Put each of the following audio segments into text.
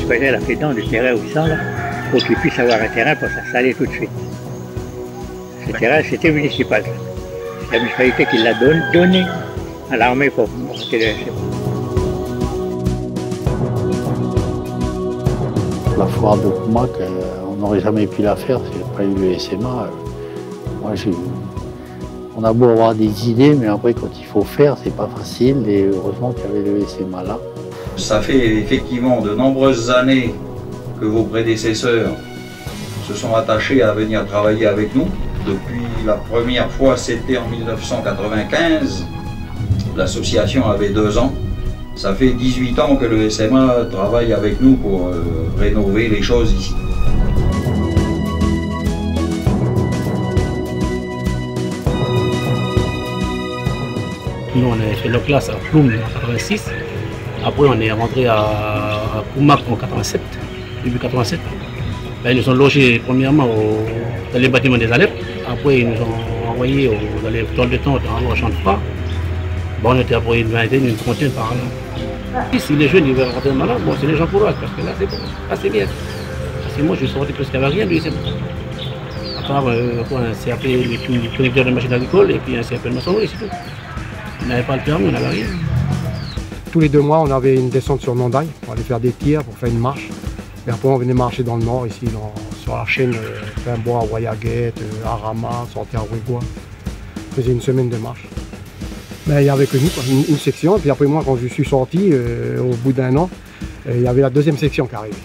faisait la pédant du terrain où ils sont là, pour qu'ils puissent avoir un terrain pour s'installer tout de suite. Ce terrain, c'était municipal. C'est la municipalité qui l'a donné à l'armée pour monter le SMA. La foire de Poumac, on n'aurait jamais pu la faire s'il n'y avait pas eu le SMA. On a beau avoir des idées, mais après quand il faut faire, c'est pas facile et heureusement qu'il y avait le SMA là. Ça fait effectivement de nombreuses années que vos prédécesseurs se sont attachés à venir travailler avec nous. Depuis la première fois, c'était en 1995. L'association avait 2 ans. Ça fait 18 ans que le SMA travaille avec nous pour rénover les choses ici. Nous, on avait fait nos classes à Ploum en 86. Après, on est rentré à Poumac en 87, début 87. Là, ils nous ont logés premièrement dans les bâtiments des Alep. Après, ils nous ont envoyés dans les toiles de tente en champ de froid. Bon, on était après une vingtaine, une trentaine par là. Si les jeunes ils veulent rentrer malade, bon, c'est les gens pour eux, parce que là, c'est bon. Là, c'est bien. Parce que moi, je suis sorti parce qu'il n'y avait rien, lui, c'est bon. À part un CAP, le connecteur de machine agricole, et puis un CAP de maçonnerie, c'est tout. On n'avait pas le permis, on n'avait rien. Tous les 2 mois, on avait une descente sur Nandaï pour aller faire des tirs, pour faire une marche. Et après, on venait marcher dans le nord, ici, sur la chaîne Finbois, Wayaguette, Arama, sortir à Ouégoua. On faisait une semaine de marche. Mais il y avait que nous, une section. Et puis après, moi, quand je suis sorti, au bout d'1 an, il y avait la 2e section qui arrivait.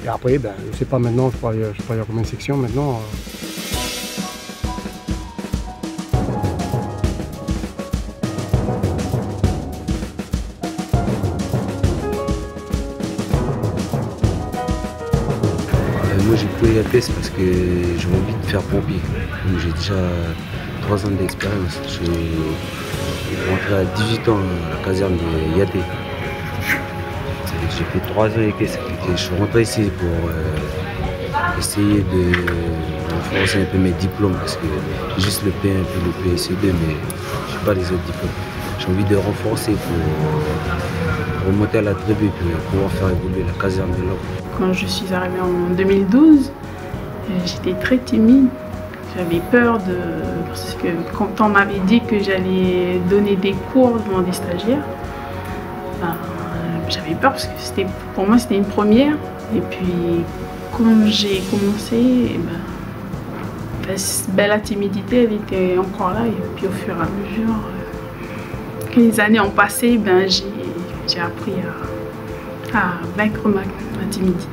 Et après, ben, je ne sais pas maintenant, je sais pas il y a combien de sections maintenant. Moi j'ai pris la test parce que j'ai envie de faire pompier. J'ai déjà 3 ans d'expérience. Je suis rentré à 18 ans à la caserne de Yaté. J'ai fait 3 ans et quelques. Je suis rentré ici pour essayer de renforcer un peu mes diplômes parce que j'ai juste le P1 et le PSC2, mais je n'ai pas les autres diplômes. J'ai envie de renforcer pour remonter à la tribu et pouvoir faire évoluer la caserne de l'ordre. Quand je suis arrivée en 2012, j'étais très timide. J'avais peur parce que quand on m'avait dit que j'allais donner des cours devant des stagiaires, j'avais peur parce que pour moi c'était une première. Et puis quand j'ai commencé, la timidité elle était encore là. Et puis au fur et à mesure que les années ont passé, j'ai appris à vaincre ma timidité.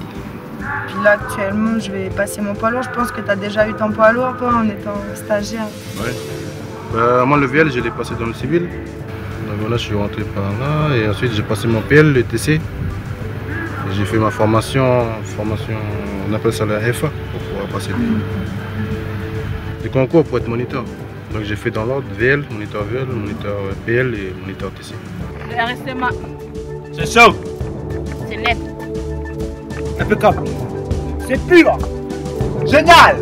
Puis là actuellement je vais passer mon poids lourd. Je pense que tu as déjà eu ton poids lourd toi en étant stagiaire. Oui. Moi le VL je l'ai passé dans le civil. Donc voilà, je suis rentré par là et ensuite j'ai passé mon PL, le TC. J'ai fait ma formation, on appelle ça la FA pour pouvoir passer des concours pour être moniteur. Donc j'ai fait dans l'ordre VL, moniteur PL et moniteur TC. Le RSMA. C'est chaud. C'est net. Impeccable. C'est pur. Génial.